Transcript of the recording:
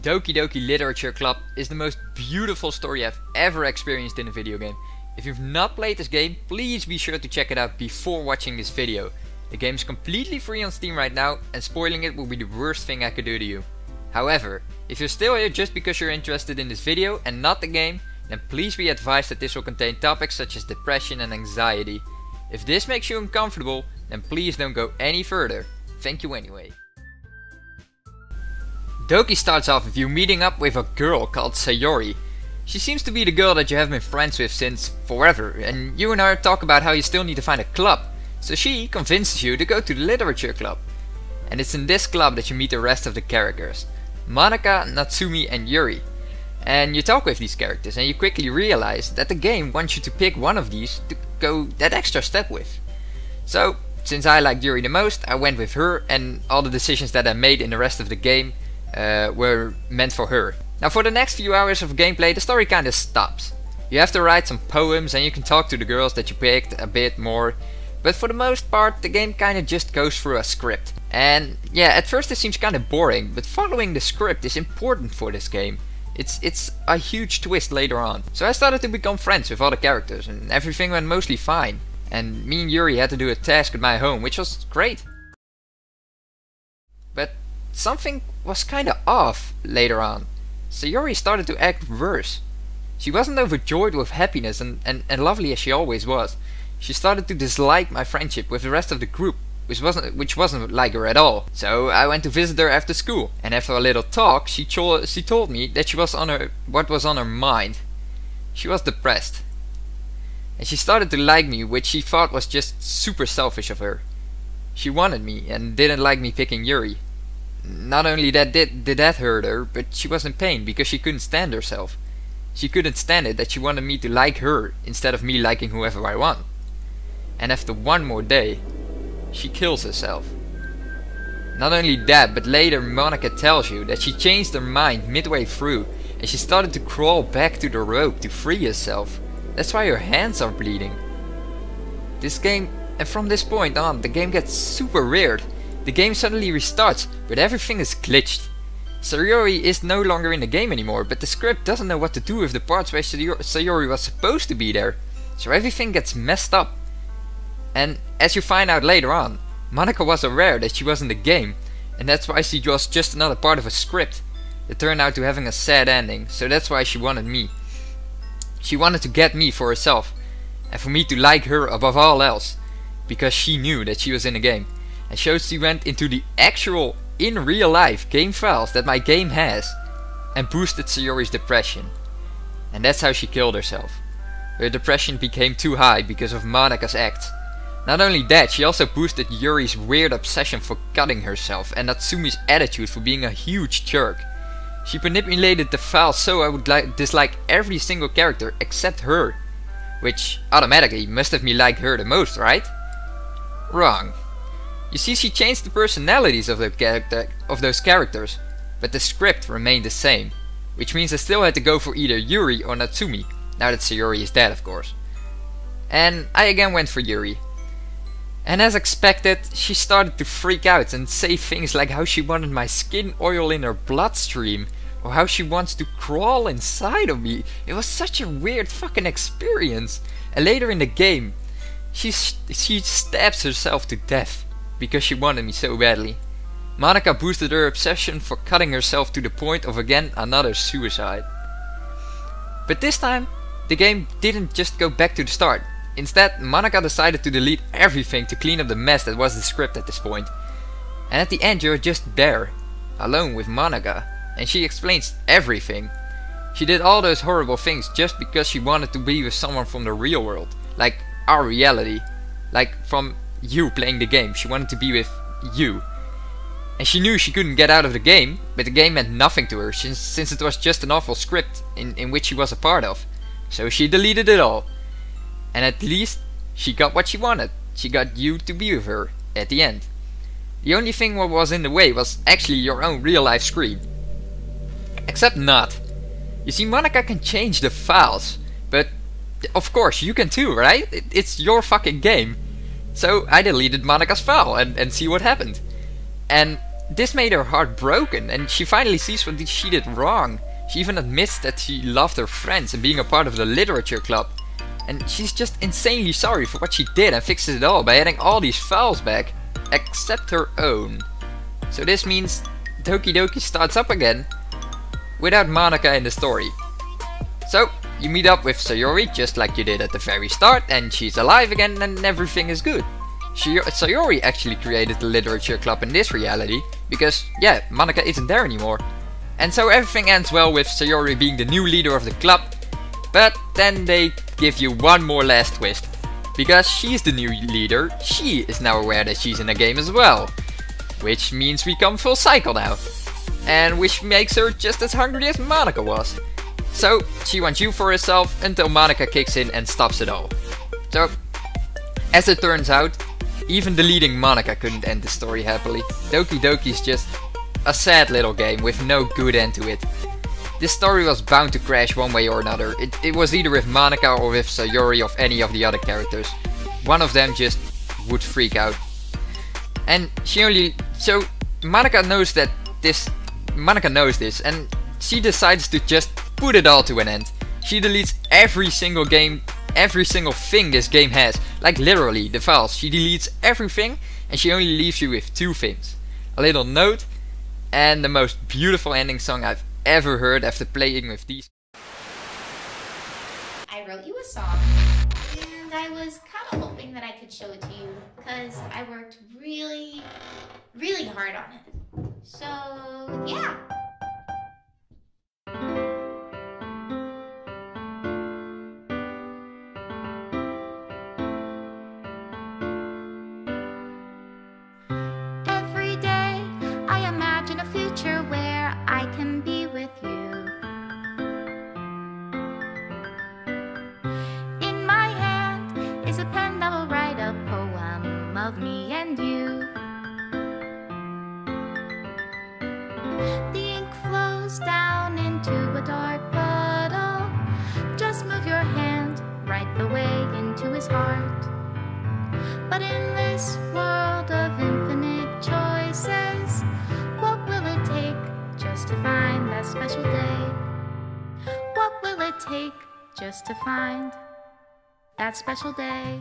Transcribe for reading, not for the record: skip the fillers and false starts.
Doki Doki Literature Club is the most beautiful story I've ever experienced in a video game. If you've not played this game, please be sure to check it out before watching this video. The game is completely free on Steam right now, and spoiling it will be the worst thing I could do to you. However, if you're still here just because you're interested in this video and not the game, then please be advised that this will contain topics such as depression and anxiety. If this makes you uncomfortable, then please don't go any further. Thank you anyway. Doki starts off with you meeting up with a girl called Sayori. She seems to be the girl that you have been friends with since forever, and you and her talk about how you still need to find a club. So she convinces you to go to the literature club. And it's in this club that you meet the rest of the characters. Monika, Natsumi and Yuri. And you talk with these characters and you quickly realize that the game wants you to pick one of these to go that extra step with. So, since I liked Yuri the most, I went with her, and all the decisions that I made in the rest of the game were meant for her. Now for the next few hours of gameplay the story kinda stops. You have to write some poems and you can talk to the girls that you picked a bit more. But for the most part the game kinda just goes through a script. And yeah, at first it seems kinda boring, but following the script is important for this game. It's a huge twist later on. So I started to become friends with all the characters and everything went mostly fine. And me and Yuri had to do a task at my home, which was great. But something was kinda off later on. Sayori started to act worse. She wasn't overjoyed with happiness and lovely as she always was. She started to dislike my friendship with the rest of the group, which wasn't like her at all. So I went to visit her after school, and after a little talk she told me that what was on her mind. She was depressed. And she started to like me, which she thought was just super selfish of her. She wanted me and didn't like me picking Yuri. Not only that did that hurt her, but she was in pain because she couldn't stand herself. She couldn't stand it that she wanted me to like her instead of me liking whoever I want. And after one more day, she kills herself. Not only that, but later Monika tells you that she changed her mind midway through and she started to crawl back to the rope to free herself. That's why her hands are bleeding. This game, and from this point on, the game gets super weird. The game suddenly restarts, but everything is glitched. Sayori is no longer in the game anymore, but the script doesn't know what to do with the parts where Sayori was supposed to be there. So everything gets messed up. And as you find out later on, Monika was aware that she was in the game, and that's why she was just another part of a script that turned out to having a sad ending, so that's why she wanted me. She wanted to get me for herself, and for me to like her above all else, because she knew that she was in the game. And so she went into the actual, in real life, game files that my game has, and boosted Sayori's depression. And that's how she killed herself. Her depression became too high because of Monika's acts. Not only that, she also boosted Yuri's weird obsession for cutting herself and Natsumi's attitude for being a huge jerk. She manipulated the files so I would dislike every single character except her. Which automatically must have me liked her the most, right? Wrong. You see, she changed the personalities of those characters, but the script remained the same. Which means I still had to go for either Yuri or Natsumi, now that Sayori is dead of course. And I again went for Yuri. And as expected, she started to freak out and say things like how she wanted my skin oil in her bloodstream, or how she wants to crawl inside of me. It was such a weird fucking experience. And later in the game, she stabs herself to death because she wanted me so badly. Monika boosted her obsession for cutting herself to the point of again another suicide. But this time, the game didn't just go back to the start. Instead, Monika decided to delete everything to clean up the mess that was the script at this point. And at the end you're just there, alone with Monika, and she explains everything. She did all those horrible things just because she wanted to be with someone from the real world, like our reality. Like from you playing the game, she wanted to be with you. And she knew she couldn't get out of the game, but the game meant nothing to her since it was just an awful script in which she was a part of. So she deleted it all. And at least she got what she wanted. She got you to be with her at the end. The only thing what was in the way was actually your own real life screen. Except not. You see, Monika can change the files, but of course you can too, right? It's your fucking game. So I deleted Monika's file and see what happened. And this made her heart broken, and she finally sees what she did wrong. She even admits that she loved her friends and being a part of the literature club. And she's just insanely sorry for what she did and fixes it all by adding all these files back, except her own. So this means Doki Doki starts up again, without Monika in the story. So, you meet up with Sayori just like you did at the very start, and she's alive again and everything is good. Sayori actually created the literature club in this reality, because yeah, Monika isn't there anymore. And so everything ends well with Sayori being the new leader of the club, but then they give you one more last twist. Because she's the new leader, she is now aware that she's in the game as well. Which means we come full cycle now. And which makes her just as hungry as Monika was. So, she wants you for herself until Monika kicks in and stops it all. So, as it turns out, even deleting Monika couldn't end the story happily. Doki Doki's just a sad little game with no good end to it. This story was bound to crash one way or another. It was either with Monika or with Sayori or any of the other characters. One of them just would freak out. And so Monika knows this and she decides to just put it all to an end. She deletes every single thing this game has. Like literally, the files. She deletes everything and she only leaves you with two things. A little note and the most beautiful ending song I've ever heard after playing with these. I wrote you a song and I was kind of hoping that I could show it to you because I worked really, really hard on it. So, yeah. Every day I imagine a future where I can be with you. In my hand is a pen that will write a poem of me and you. The ink flows down into a dark puddle. Just move your hand right the way into his heart. But in this world of infinite choices, what will it take just to find that special day? What will it take just to find that special day?